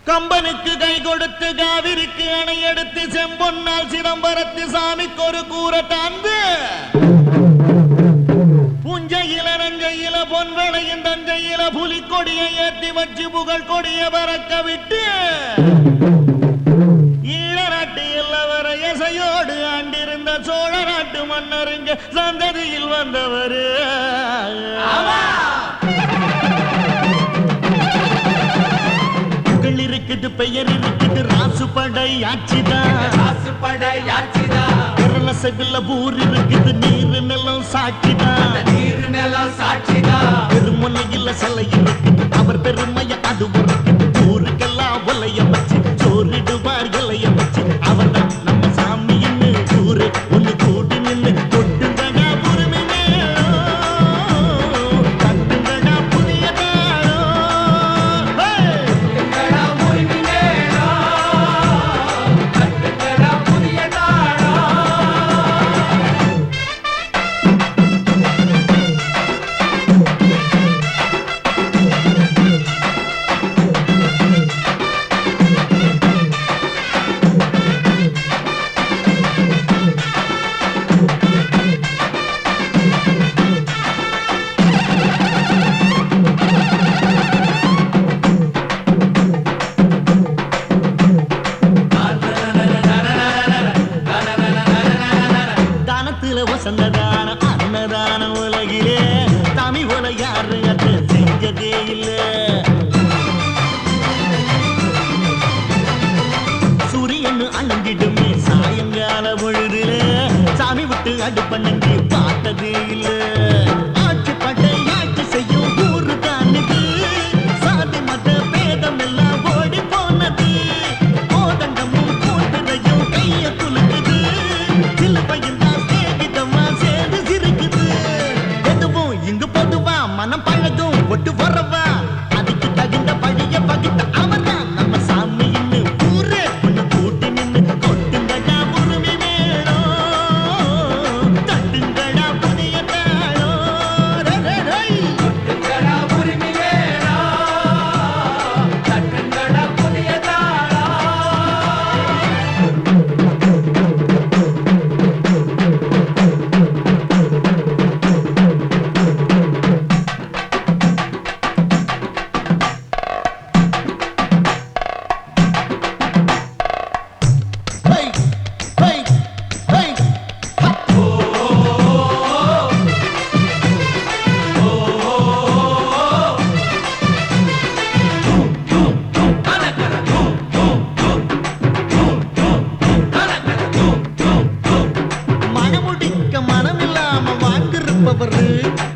கம்பனுக்கு கை கொடுத்து காவிரிக்கு அணை எடுத்து செம்பொன்னால் சிதம்பரத்து சாமிக்கு ஒரு கூரை தாந்து புஞ்சையில நஞ்சையில பொன்வளையின் தஞ்சையில புலிக்கொடியை ஏற்றி வச்சு புகழ் கொடிய பறக்க விட்டு ஈழ நாட்டு எல்லவர இசையோடு ஆண்டிருந்த சோழ நாட்டு மன்னருங்க சந்ததியில் வந்தவரு புகழ் இருக்குது, பெயர் இருக்குது, ராசுபடை ஆட்சிதான். கேரள ஊர் இருக்குது, நீர் நிலம் சாட்சிதான். பெருமுனையில் சிலை இருக்குது, அவர் பெருமைய அது இருக்குது. ஊருக்கெல்லாம் ஒலைய வச்சு சோறிடுவார் இலைய வச்சு. அவர் தான் நம்ம சாமின்னு ஊரு ஒண்ணு கூடி நின்று கொட்டுங்கடா உரிமை மேளம், கட்டுங்கடா புதிய வசந்ததான அன்னதான உலகிலே தமிழ் போல யாரு அது செஞ்சதே இல்ல. சூரியன் அழங்கிடுமே சாயங்கால பொழுதுல சாமி விட்டு அடுப்பண்ணி பார்த்ததே இல்ல. ஆட்சி பட்டை ஆட்சி செய்யும் ஊரு தானுது, சாதி மத பேதம் எல்லாம் ஓடி போனது. கோதண்டமும் கூட்டுறையும் கைய குலுக்குது, சிலுவையும் மனம் பழகும் ஒட்டு வரவா. அதுக்கு தகுந்த பழிய பகிட்ட அவன் தான் நம்ம சாமின்னு ஊரே ஒண்ணு கூட்டி நின்று கொட்டுங்கடா உரிமை மேளம், தட்டுங்கடா புதிய தாளம், கொட்டுங்கடா உரிமை மேளம், தட்டுங்கடா புதிய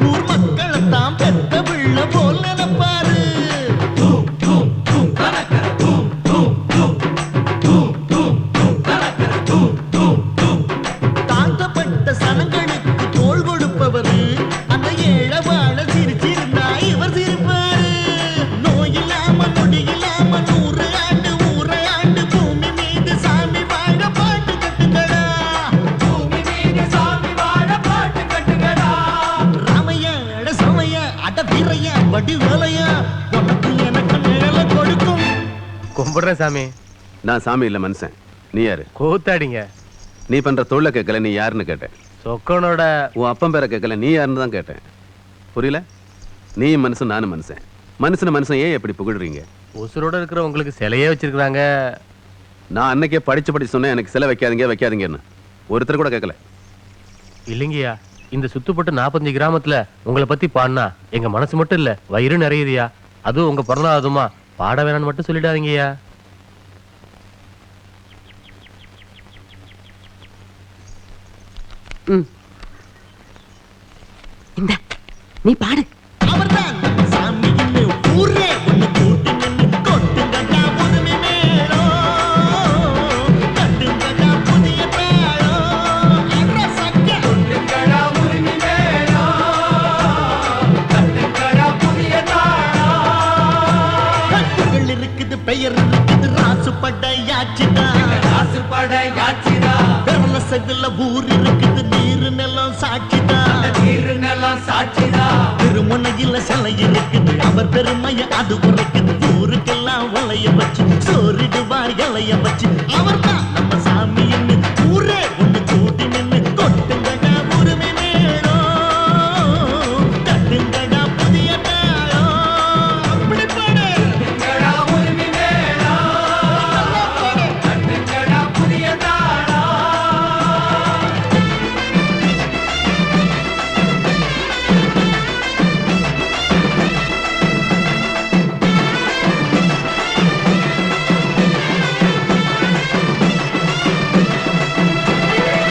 ஊர் மக்களைத்தான் பெத்த பிள்ளை போல் நினைப்பாரு. தாழ்த்தப்பட்ட சனங்களுக்கு தோள் கொடுப்பவரு, அந்த ஏழை வாழ சிரிச்சிருந்தா இவர் சிரிப்பாரு. நோயில்லாம நொடியில்லாம 100 ஆண்டு ஊரை ஆண்டு பூமி மீது சாமி வாழ பாட்டு கட்டுங்கடா, பூமி மீது சாமி வாழ பாட்டு கட்டுங்கடா. ராமையா அட சமையா அட வீரையா வடி வேலையா உனக்கு எனக்கு நிழல கொடுக்கும். கும்பிடுறேன் சாமி. நான் சாமி இல்ல மனுஷன். நீ யாரு? கூத்தாடிங்க. நீ பண்ற தொழில கேட்கல, நீ யாருன்னு கேட்டேன். சொக்கனோட உன் அப்பன் பேரை கேட்கல, நீ யாருன்னு தான் கேட்டேன். புரியல? நீ மனுஷன் நானும் மனுஷன். மனுஷன் ஏன் எப்படி புகழ்றீங்க? உசுரோட இருக்கிற உங்களுக்கு சிலையே வச்சிருக்காங்க. நான் அன்னைக்கே படிச்சு சொன்னேன் எனக்கு சிலை வைக்காதீங்கன்னு. ஒருத்தர் கூட கேட்கல. இல்லைங்கய்யா, இந்த சுத்துப்பட்டு 45 கிராமத்துல உங்களை பத்தி பாடினா எங்க மனசு மட்டும் இல்ல வயிறு நிறையுதுயா. அதுவும் உங்க பிறந்தாதுமா பாட வேணான்னு மட்டும் சொல்லிடாதீங்கய்யா. இந்த நீ பாடு. அவர்தான் சாமின்னு ஊரே ஒண்ணு கூட்டி நின்று கொட்டுங்கடா உரிமை மேளம், தட்டுங்கடா புதிய தாளம், அரசக்க கொட்டுங்கடா உரிமை மேளம், தட்டுங்கடா புதிய தாளம். புகழ் இருக்குது, பெயர் பேர் இருக்குது ராசு படையாச்சிடா பெரல சகுல ஊர் இருக்குது நீரு நிலம் சாட்சிடா திருமுனையில சிலை இருக்குது அவர் பெருமைய அது உரைக்குது ஊருக்கெல்லாம் வளைய வச்சு சோறிடுவார் இலைய வச்சு அவர் தான் நம்ம